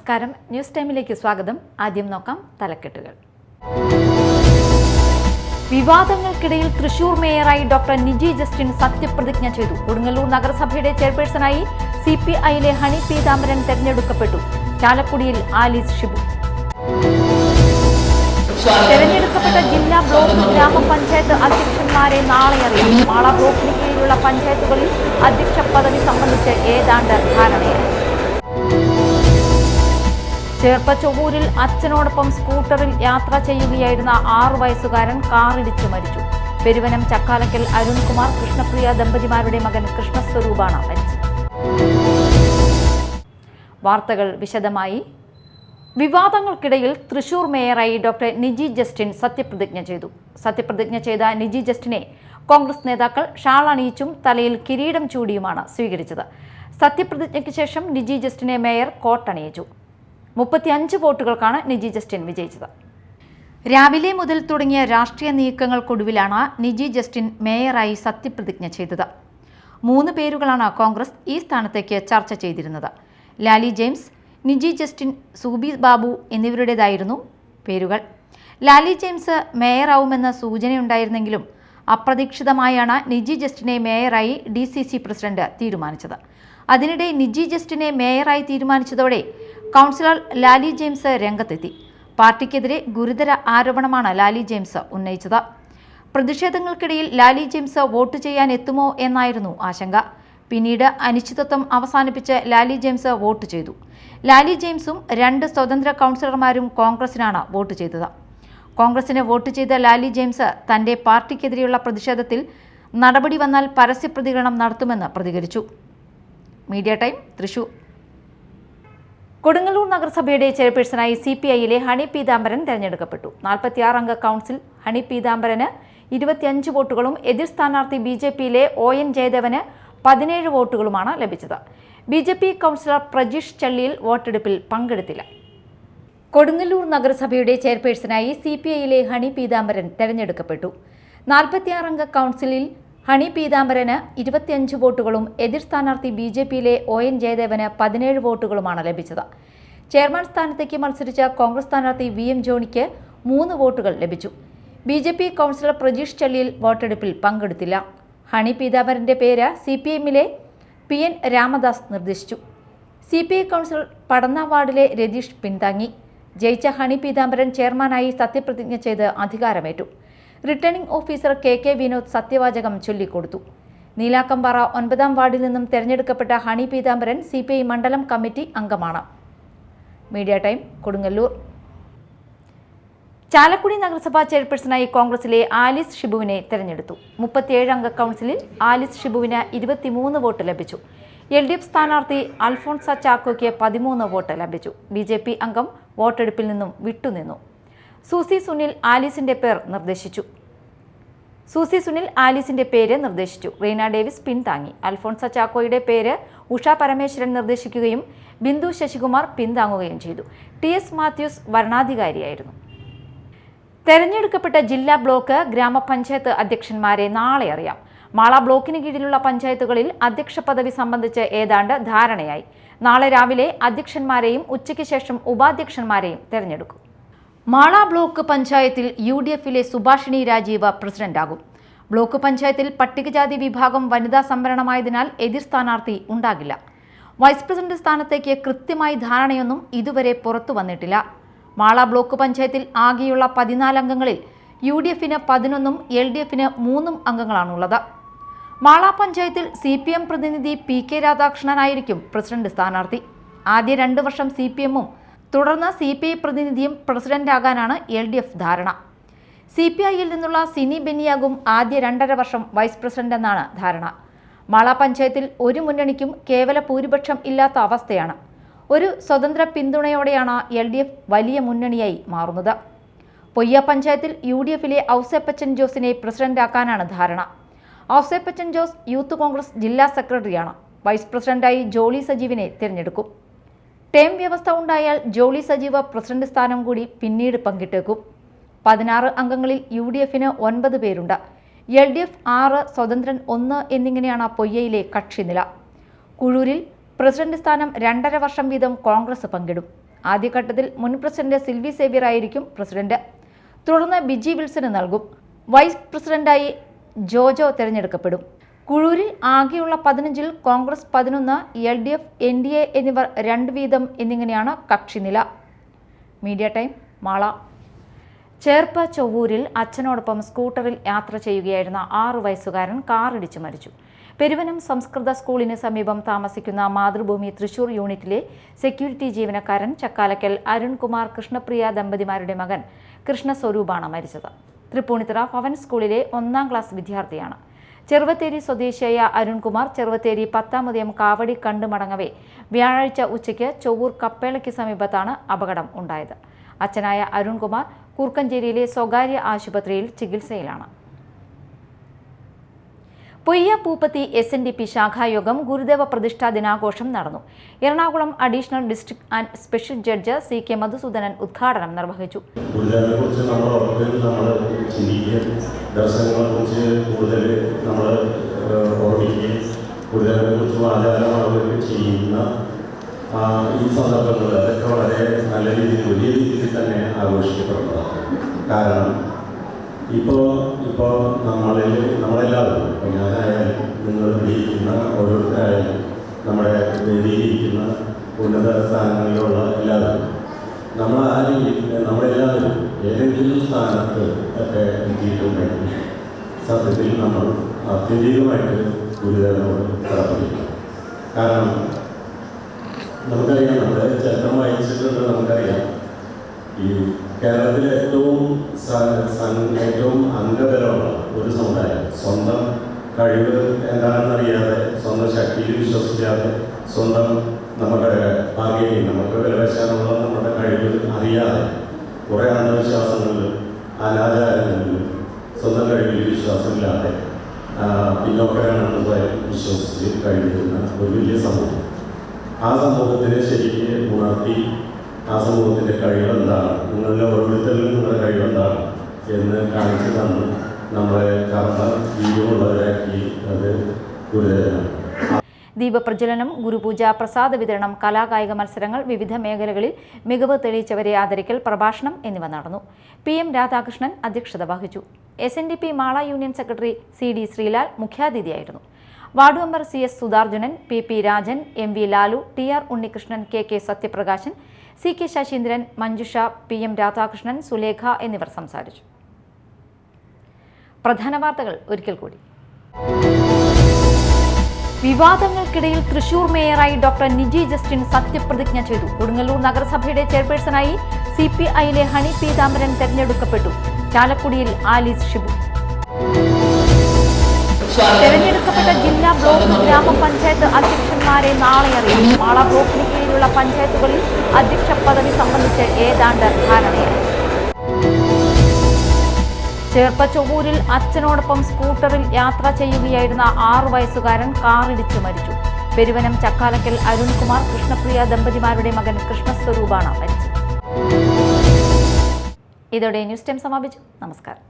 നമസ്കാരം, ന്യൂസ് ടൈമിലേക്ക് സ്വാഗതം. ആദ്യം നോക്കാം തലക്കെട്ടുകൾ. വിവാദങ്ങൾക്കിടയിൽ തൃശൂർ മേയറായി ഡോക്ടർ നിജി ജസ്റ്റിൻ സത്യപ്രതിജ്ഞ ചെയ്തു. കൊടുങ്ങല്ലൂർ നഗരസഭയുടെ ചെയർപേഴ്സണായി CPIയിലെ ഹണി പീതാംബരൻ തെരഞ്ഞെടുക്കപ്പെട്ടു. ചാലക്കുടിയിൽ ആലീസ് ഷിബു. തെരഞ്ഞെടുക്കപ്പെട്ട ജില്ലാ ബ്ലോക്ക് ഗ്രാമപഞ്ചായത്ത് അധ്യക്ഷന്മാരെ നാളെ അറിയാം. മാള ബ്ലോക്കിന് കീഴിലുള്ള പഞ്ചായത്തുകളിൽ അധ്യക്ഷ പദവി സംബന്ധിച്ച് ഏതാണ്ട് ധാരണയായി. ചേർപ്പച്ചൊവ്വൂരിൽ അച്ഛനോടൊപ്പം സ്കൂട്ടറിൽ യാത്ര ചെയ്യുകയായിരുന്ന 6 വയസ്സുകാരൻ കാറിടിച്ചു മരിച്ചു. പെരുവനം ചക്കാലക്കൽ അരുൺകുമാർ കൃഷ്ണപ്രിയ ദമ്പതിമാരുടെ മകൻ കൃഷ്ണസ്വരൂപാണ് മരിച്ചത്. വാർത്തകൾ വിശദമായി. വിവാദങ്ങൾക്കിടയിൽ തൃശൂർ മേയറായി ഡോക്ടർ നിജി ജസ്റ്റിൻ സത്യപ്രതിജ്ഞ ചെയ്തു. സത്യപ്രതിജ്ഞ ചെയ്ത നിജി ജസ്റ്റിനെ കോൺഗ്രസ് നേതാക്കൾ ഷാൾ അണിയിച്ചും തലയിൽ കിരീടം ചൂടിയുമാണ് സ്വീകരിച്ചത്. സത്യപ്രതിജ്ഞയ്ക്ക് ശേഷം നിജി ജസ്റ്റിനെ മേയർ കോട്ടണിയിച്ചു. 35 വോട്ടുകൾക്കാണ് നിജി ജസ്റ്റിൻ വിജയിച്ചത്. രാവിലെ മുതൽ തുടങ്ങിയ രാഷ്ട്രീയ നീക്കങ്ങൾക്കൊടുവിലാണ് നിജി ജസ്റ്റിൻ മേയറായി സത്യപ്രതിജ്ഞ ചെയ്തത്. 3 പേരുകളാണ് കോൺഗ്രസ് ഈ സ്ഥാനത്തേക്ക് ചർച്ച ചെയ്തിരുന്നത്. ലാലി ജെയിംസ്, നിജി ജസ്റ്റിൻ, സൂബി ബാബു എന്നിവരുടേതായിരുന്നു പേരുകൾ. ലാലി ജെയിംസ് മേയറാവുമെന്ന സൂചനയുണ്ടായിരുന്നെങ്കിലും അപ്രതീക്ഷിതമായാണ് നിജി ജസ്റ്റിനെ മേയറായി DCC പ്രസിഡന്റ് തീരുമാനിച്ചത്. അതിനിടെ നിജി ജസ്റ്റിനെ മേയറായി തീരുമാനിച്ചതോടെ കൗൺസിലർ ലാലി ജെയിംസ് രംഗത്തെത്തി. പാർട്ടിക്കെതിരെ ഗുരുതര ആരോപണമാണ് ലാലി ജെയിംസ് ഉന്നയിച്ചത്. പ്രതിഷേധങ്ങൾക്കിടയിൽ ലാലി ജെയിംസ് വോട്ട് ചെയ്യാൻ എത്തുമോ എന്നായിരുന്നു ആശങ്ക. പിന്നീട് അനിശ്ചിതത്വം അവസാനിപ്പിച്ച് ലാലി ജെയിംസ് വോട്ട് ചെയ്തു. ലാലി ജെയിംസും 2 സ്വതന്ത്ര കൗൺസിലർമാരും കോൺഗ്രസിനാണ് വോട്ട് ചെയ്തത്. കോൺഗ്രസിന് വോട്ട് ചെയ്ത ലാലി ജെയിംസ് തന്റെ പാർട്ടിക്കെതിരെയുള്ള പ്രതിഷേധത്തിൽ നടപടി വന്നാൽ പരസ്യ പ്രതികരണം നടത്തുമെന്ന് പ്രതികരിച്ചു. Media time Thrissur. കൊടുങ്ങല്ലൂർ നഗരസഭയുടെ ചെയർപേഴ്സണായി CPIയിലെ ഹണി പീതാംബരൻ തെരഞ്ഞെടുക്കപ്പെട്ടു. 46 അംഗ കൗൺസിൽ ഹണി പീതാംബരന് 25 വോട്ടുകളും എതിർ സ്ഥാനാർത്ഥി BJPയിലെ ON ജയദേവന് 17 വോട്ടുകളുമാണ് ലഭിച്ചത്. BJP കൗൺസിലർ പ്രജീഷ് ചള്ളിയിൽ വോട്ടെടുപ്പിൽ പങ്കെടുത്തില്ല. കൊടുങ്ങല്ലൂർ നഗരസഭയുടെ ചെയർപേഴ്സണായി CPIയിലെ ഹണി പീതാംബരൻ തെരഞ്ഞെടുക്കപ്പെട്ടു. 46 അംഗ കൗൺസിലിൽ ഹണി പീതാംബരന് 25 വോട്ടുകളും എതിർ സ്ഥാനാർത്ഥി BJPയിലെ ON ജയദേവന് 17 വോട്ടുകളുമാണ് ലഭിച്ചത്. ചെയർമാൻ സ്ഥാനത്തേക്ക് മത്സരിച്ച കോൺഗ്രസ് സ്ഥാനാർത്ഥി VM ജോണിക്ക് 3 വോട്ടുകൾ ലഭിച്ചു. BJP കൗൺസിലർ പ്രജീഷ് ചള്ളിയിൽ വോട്ടെടുപ്പിൽ പങ്കെടുത്തില്ല. ഹണി പീതാംബരന്റെ പേര് CPIയിലെ PN രാമദാസ് നിർദ്ദേശിച്ചു. CPI കൗൺസിലർ പടന്ന വാർഡിലെ രതീഷ് പിന്താങ്ങി. ജയിച്ച ഹണി പീതാംബരൻ ചെയർമാനായി സത്യപ്രതിജ്ഞ ചെയ്ത് അധികാരമേറ്റു. റിട്ടേണിംഗ് ഓഫീസർ KK വിനോദ് സത്യവാചകം ചൊല്ലിക്കൊടുത്തു. നീലാക്കമ്പാറ 9ാം വാർഡിൽ നിന്നും തെരഞ്ഞെടുക്കപ്പെട്ട ഹണി പീതാംബരൻ CPI മണ്ഡലം കമ്മിറ്റി അംഗമാണ്. Media time Kodungallur. ചാലക്കുടി നഗരസഭാ ചെയർപേഴ്സണായി കോൺഗ്രസിലെ ആലീസ് ഷിബുവിനെ തെരഞ്ഞെടുത്തു. 37 അംഗ കൗൺസിലിൽ ആലീസ് ഷിബുവിന് 23 വോട്ട് ലഭിച്ചു. LDF സ്ഥാനാർത്ഥി അൽഫോൺസ ചാക്കോയ്ക്ക് 13 വോട്ട് ലഭിച്ചു. BJP അംഗം വോട്ടെടുപ്പിൽ നിന്നും വിട്ടുനിന്നു. സൂസി സുനിൽ ആലീസിന്റെ പേര് നിർദ്ദേശിച്ചു. റീന ഡേവിസ് പിന്താങ്ങി. അൽഫോൺസ ചാക്കോയുടെ പേര് ഉഷ പരമേശ്വരൻ നിർദ്ദേശിക്കുകയും ബിന്ദു ശശികുമാർ പിന്താങ്ങുകയും ചെയ്തു. TS മാത്യൂസ് വരണാധികാരിയായിരുന്നു. തെരഞ്ഞെടുക്കപ്പെട്ട ജില്ലാ ബ്ലോക്ക് ഗ്രാമപഞ്ചായത്ത് അധ്യക്ഷന്മാരെ നാളെ അറിയാം. മാള ബ്ലോക്കിന് കീഴിലുള്ള പഞ്ചായത്തുകളിൽ അധ്യക്ഷ പദവി സംബന്ധിച്ച് ഏതാണ്ട് ധാരണയായി. നാളെ രാവിലെ അധ്യക്ഷന്മാരെയും ഉച്ചയ്ക്ക് ശേഷം ഉപാധ്യക്ഷന്മാരെയും തെരഞ്ഞെടുക്കും. മാള ബ്ലോക്ക് പഞ്ചായത്തിൽ UDFയിലെ സുഭാഷിണി രാജീവ് പ്രസിഡന്റാകും. ബ്ലോക്ക് പഞ്ചായത്തിൽ പട്ടികജാതി വിഭാഗം വനിതാ സംവരണമായതിനാൽ എതിർ സ്ഥാനാർത്ഥി ഉണ്ടാകില്ല. വൈസ് പ്രസിഡന്റ് സ്ഥാനത്തേക്ക് കൃത്യമായി ധാരണയൊന്നും ഇതുവരെ പുറത്തു വന്നിട്ടില്ല. മാള ബ്ലോക്ക് പഞ്ചായത്തിൽ ആകെയുള്ള 14 അംഗങ്ങളിൽ UDFന് 11ഉം LDFന് 3 അംഗങ്ങളാണുള്ളത്. മാള പഞ്ചായത്തിൽ CPM പ്രതിനിധി PK രാധാകൃഷ്ണനായിരിക്കും പ്രസിഡന്റ് സ്ഥാനാർത്ഥി. ആദ്യ 2 വർഷം CPMഉം തുടർന്ന് CPI പ്രതിനിധിയും പ്രസിഡന്റാകാനാണ് LDF ധാരണ. CPIയിൽ നിന്നുള്ള സിനി ബെന്നിയാകും ആദ്യ 2.5 വർഷം വൈസ് പ്രസിഡന്റ് എന്നാണ് ധാരണ. മാള പഞ്ചായത്തിൽ ഒരു മുന്നണിക്കും കേവല ഭൂരിപക്ഷം ഇല്ലാത്ത അവസ്ഥയാണ്. ഒരു സ്വതന്ത്ര പിന്തുണയോടെയാണ് LDF വലിയ മുന്നണിയായി മാറുന്നത്. പൊയ്യ പഞ്ചായത്തിൽ UDFയിലെ ഔസേപ്പച്ചൻ ജോസിനെ പ്രസിഡന്റാക്കാനാണ് ധാരണ. ഔസേപ്പച്ചൻ ജോസ് യൂത്ത് കോൺഗ്രസ് ജില്ലാ സെക്രട്ടറിയാണ്. വൈസ് പ്രസിഡന്റായി ജോളി സജീവിനെ തിരഞ്ഞെടുക്കും. ടേം വ്യവസ്ഥ ഉണ്ടായാൽ ജോളി സജീവ് പ്രസിഡന്റ് സ്ഥാനം കൂടി പിന്നീട് പങ്കിട്ടേക്കും. 16 അംഗങ്ങളിൽ UDFന് 9 പേരുണ്ട്. LDF 6, സ്വതന്ത്രൻ 1 എന്നിങ്ങനെയാണ് പൊയ്യയിലെ കക്ഷിനില. കുഴൂരിൽ പ്രസിഡന്റ് സ്ഥാനം 2.5 വർഷം വീതം കോൺഗ്രസ് പങ്കിടും. ആദ്യഘട്ടത്തിൽ മുൻ പ്രസിഡന്റ് സിൽവി സേവ്യർ ആയിരിക്കും പ്രസിഡന്റ്. തുടർന്ന് ബിജി വിൽസന് നൽകും. വൈസ് പ്രസിഡന്റായി ജോജോ തെരഞ്ഞെടുക്കപ്പെടും. കുഴൂരിൽ ആകെയുള്ള 15-ൽ കോൺഗ്രസ് 11, LDF, NDA എന്നിവർ 2 വീതം എന്നിങ്ങനെയാണ് കക്ഷിനില. Media time, Mala. ചേർപ്പ് ചൊവ്വൂരിൽ അച്ഛനോടൊപ്പം സ്കൂട്ടറിൽ യാത്ര ചെയ്യുകയായിരുന്ന 6 വയസ്സുകാരൻ കാറിടിച്ച് മരിച്ചു. പെരുവനം സംസ്കൃത സ്കൂളിന് സമീപം താമസിക്കുന്ന മാതൃഭൂമി തൃശൂർ യൂണിറ്റിലെ സെക്യൂരിറ്റി ജീവനക്കാരൻ ചക്കാലക്കൽ അരുൺകുമാർ കൃഷ്ണപ്രിയ ദമ്പതിമാരുടെ മകൻ കൃഷ്ണസ്വരൂപാണ് മരിച്ചത്. തൃപ്പൂണിത്തുറ ഭവൻ സ്കൂളിലെ 1ാം ക്ലാസ് വിദ്യാർത്ഥിയാണ്. ചെറുവത്തേരി സ്വദേശിയായ അരുൺകുമാർ ചെറുവത്തേരി 10-ാം കാവടി കണ്ടു മടങ്ങവേ വ്യാഴാഴ്ച ഉച്ചയ്ക്ക് ചൊവ്വൂർ കപ്പേളയ്ക്ക് സമീപത്താണ് അപകടം ഉണ്ടായത്. അച്ഛനായ അരുൺകുമാർ കൂർക്കഞ്ചേരിയിലെ സ്വകാര്യ ആശുപത്രിയിൽ ചികിത്സയിലാണ്. പൊയ്യ പൂപ്പത്തി SNDP ശാഖായോഗം ഗുരുദേവ പ്രതിഷ്ഠാ ദിനാഘോഷം നടന്നു. Ernakulam additional district and special judge CK Madhusoodanan ഉദ്ഘാടനം നിർവഹിച്ചു. ഈ സന്ദർഭങ്ങൾ അതൊക്കെ വളരെ നല്ല രീതിയിൽ വലിയ രീതിയിൽ തന്നെ ആഘോഷിക്കപ്പെടുന്നതാണ്. കാരണം ഇപ്പോൾ നമ്മളെല്ലാവരും, ഇപ്പോൾ ഞാനായാലും നിങ്ങൾ ഇരിക്കുന്ന ഓരോരുത്തരായാലും നമ്മുടെ വേദിയിലിരിക്കുന്ന ഉന്നത സ്ഥാനങ്ങളിലുള്ള എല്ലാവരും നമ്മളെല്ലാവരും ഏതെങ്കിലും സ്ഥാനത്ത് ഒക്കെ എത്തിയിട്ടുണ്ടെങ്കിൽ സത്യത്തിൽ നമ്മൾ ആത്യന്തികമായിട്ട് ഗുരുദേവനോട് കടപ്പെടില്ല. കാരണം നമുക്കറിയാം, നമ്മുടെ ചരിത്രം വായിച്ചിട്ടുണ്ട്. നമുക്കറിയാം, ഈ കേരളത്തിലെ ഏറ്റവും അംഗബലമുള്ള ഒരു സമുദായം സ്വന്തം കഴിവ് എന്താണെന്നറിയാതെ, സ്വന്തം ശക്തിയിൽ വിശ്വസിക്കാതെ, സ്വന്തം നമ്മുടെ ഭാഗ്യം നമുക്ക് വിലവെച്ചാനുള്ള നമ്മുടെ കഴിവ് അറിയാതെ കുറേ അന്ധവിശ്വാസങ്ങളിലും അനാചാരങ്ങളിലും സ്വന്തം കഴിവിൽ വിശ്വാസമില്ലാതെ പിന്നോക്കരാണെന്ന് സ്വയം വിശ്വസിച്ച് കഴിയുന്ന ഒരു വലിയ സമൂഹം. ആ സമൂഹത്തിനെ ശരിക്കും ഉണർത്തി ആ സമൂഹത്തിൻ്റെ കഴിവെന്താണ്, നിങ്ങളുടെ ഓരോരുത്തരിലും നിങ്ങളുടെ കഴിവെന്താണ് എന്ന് കാണിച്ചു തന്ന് നമ്മളെ കർമ്മ ജീവമുള്ളവരാക്കി അത് ഗുരുദേവനാണ്. ദീപപ്രജ്വലനം, ഗുരുപൂജ, പ്രസാദ വിതരണം, കലാകായിക മത്സരങ്ങൾ, വിവിധ മേഖലകളിൽ മികവ് തെളിയിച്ചവരെ ആദരിക്കൽ, പ്രഭാഷണം എന്നിവ നടന്നു. PM രാധാകൃഷ്ണൻ അധ്യക്ഷത വഹിച്ചു. SNDP Mala union secretary CD Sreelal മുഖ്യാതിഥിയായിരുന്നു. Ward member CS Sudharjunan, PP Rajan, MV Lalu, TR Unnikrishnan, KK Sathyaprakashan, CK Sasheendran, Manjusha, PM Radhakrishnan, Sulekha എന്നിവർ സംസാരിച്ചു. പ്രധാന വാർത്തകൾ ഒരിക്കൽ കൂടി. വിവാദങ്ങൾക്കിടയിൽ തൃശൂർ മേയറായി ഡോക്ടർ നിജി ജസ്റ്റിൻ സത്യപ്രതിജ്ഞ ചെയ്തു. കൊടുങ്ങല്ലൂർ നഗരസഭയുടെ ചെയർപേഴ്സണായി CPIയിലെ ഹണി പീതാംബരൻ തെരഞ്ഞെടുക്കപ്പെട്ടു. ചാലക്കുടിയിൽ ആലീസ് ഷിബു. തെരഞ്ഞെടുക്കപ്പെട്ട ജില്ലാ ബ്ലോക്ക് ഗ്രാമപഞ്ചായത്ത് അധ്യക്ഷന്മാരെ നാളെ അറിയാം. മാള ബ്ലോക്കിന് കീഴിലുള്ള പഞ്ചായത്തുകളിൽ അധ്യക്ഷ പദവി സംബന്ധിച്ച് ഏതാണ്ട് ധാരണയായി. ചേർപ്പ ചൊവ്വൂരിൽ അച്ഛനോടൊപ്പം സ്കൂട്ടറിൽ യാത്ര ചെയ്യുകയായിരുന്ന 6 വയസ്സുകാരൻ കാറിടിച്ചു മരിച്ചു. പെരുവനം ചക്കാലക്കൽ അരുൺകുമാർ കൃഷ്ണപ്രിയ ദമ്പതിമാരുടെ മകൻ കൃഷ്ണസ്വരൂപാണ് മരിച്ചത്. ഇതോടെ ന്യൂസ് ടൈം സമാപിച്ചു. നമസ്കാരം.